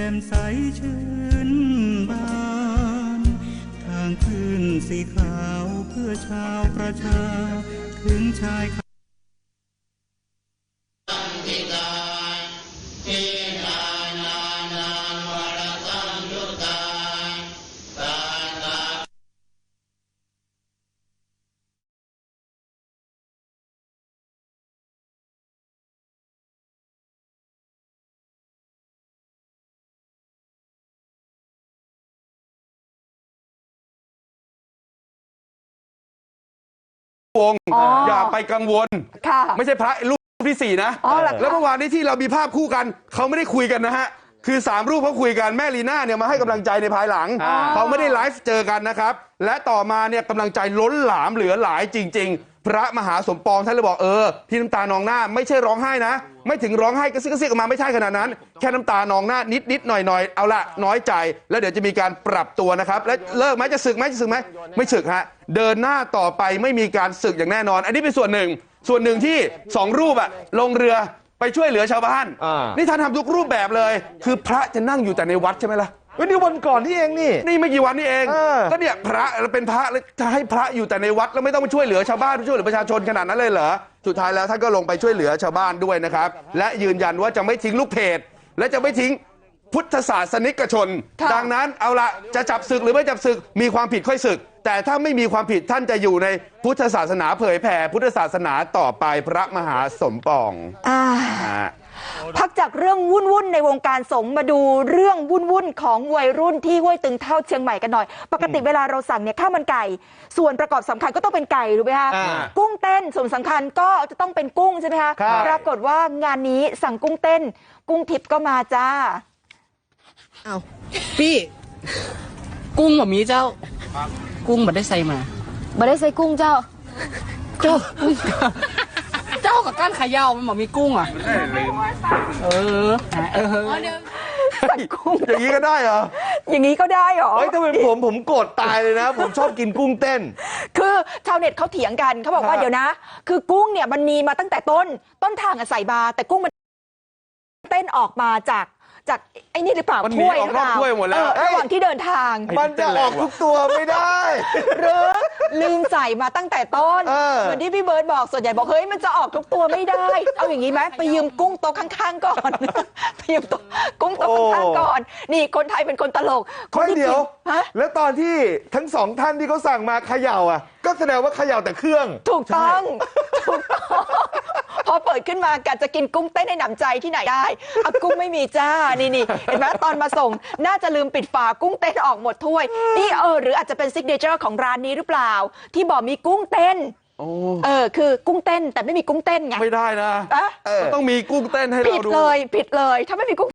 จ่มใสชื่นบานทางขึ้นสีขาวเพื่อชาวประชาถึงชายวงอย่าไปกังวลไม่ใช่พระรูปที่4นะแล้วเมื่อวานนี้ที่เรามีภาพคู่กันเขาไม่ได้คุยกันนะฮะคือ3รูปเขาคุยกันแม่ลีน่าเนี่ยมาให้กำลังใจในภายหลังเขาไม่ได้ไลฟ์เจอกันนะครับและต่อมาเนี่ยกำลังใจล้นหลามเหลือหลายจริงๆพระมหาสมปองท่านเลยบอกที่น้ำตานองหน้าไม่ใช่ร้องไห้นะไม่ถึงร้องไห้กระซิกกระซิกออกมาไม่ใช่ขนาดนั้นแค่น้ำตานองหน้านิดหน่อยเอาละน้อยใจแล้วเดี๋ยวจะมีการปรับตัวนะครับและเลิกไหมจะสึกไหมไม่สึกฮะเดินหน้าต่อไปไม่มีการสึกอย่างแน่นอนอันนี้เป็นส่วนหนึ่งที่2รูปลงเรือไปช่วยเหลือชาวบ้านนี่ท่านทำทุกรูปแบบเลยคือพระจะนั่งอยู่แต่ในวัดใช่ไหมล่ะนี่วันก่อนที่เองนี่ไม่กี่วันนี่เองก็เนี่ยพระเป็นพระจะให้พระอยู่แต่ในวัดแล้วไม่ต้องไปช่วยเหลือชาวบ้านช่วยเหลือประชาชนขนาดนั้นเลยเหรอสุดท้ายแล้วท่านก็ลงไปช่วยเหลือชาวบ้านด้วยนะครับและยืนยันว่าจะไม่ทิ้งลูกเพจและจะไม่ทิ้งพุทธศาสนิกชนดังนั้นเอาละจะจับศึกหรือไม่จับศึกมีความผิดค่อยศึกแต่ถ้าไม่มีความผิดท่านจะอยู่ในพุทธศาสนาเผยแผ่พุทธศาสนาต่อไปพระมหาสมปองพักจากเรื่องวุ่นในวงการสงฆ์มาดูเรื่องวุ่นของวัยรุ่นที่ห้วยตึงเท่าเชียงใหม่กันหน่อยปกติเวลาเราสั่งเนี่ยข้าวมันไก่ส่วนประกอบสำคัญก็ต้องเป็นไก่ถูกไหมคะกุ้งเต้นส่วนสำคัญก็จะต้องเป็นกุ้งใช่ไหมคะปรากฏว่างานนี้สั่งกุ้งเต้นกุ้งทิพย์ก็มาจ้าเอาพี่กุ้งแบบนี้เจ้ากุ้งบัดได้ใส่มาบัดได้ใส่กุ้งเจ้าเจ้ากับก้านขายาวมันบอกมีกุ้งอ่ะสั่งกุ้งอย่างนี้ก็ได้เหรออย่างนี้ก็ได้เหรอถ้าเป็นผมโกรธตายเลยนะผมชอบกินกุ้งเต้นคือชาวเน็ตเขาเถียงกันเขาบอกว่าเดี๋ยวนะคือกุ้งเนี่ยมันมีมาตั้งแต่ต้นทางใส่บาแต่กุ้งมันเต้นออกมาจากไอ้นี่หรือเปล่าถ้วยหรือเปล่าระหว่างที่เดินทางมันจะออกทุกตัวไม่ได้หรือลืมใส่มาตั้งแต่ต้นเหมือนที่พี่เบิร์ดบอกส่วนใหญ่บอกเฮ้ยมันจะออกทุกตัวไม่ได้เอาอย่างนี้ไหมไปยืมกุ้งโต๊ะข้างๆก่อนไปยืมกุ้งโต๊ะข้างๆก่อนนี่คนไทยเป็นคนตลกคนเดียวแล้วตอนที่ทั้ง2ท่านที่เขาสั่งมาเขย่าก็แสดงว่าเขย่าแต่เครื่องถูกต้องพอเปิดขึ้นมากะจะกินกุ้งเต้นให้หนำใจที่ไหนได้กุ้งไม่มีจ้านี่เห็นไหมตอนมาส่งน่าจะลืมปิดฝากุ้งเต้นออกหมดถ้วยนี่หรืออาจจะเป็นซิกเนเจอร์ของร้านนี้หรือเปล่าที่บอกมีกุ้งเต้นคือกุ้งเต้นแต่ไม่มีกุ้งเต้นไงไม่ได้นะต้องมีกุ้งเต้นให้เราดูผิดเลยถ้าไม่มีกุ้ง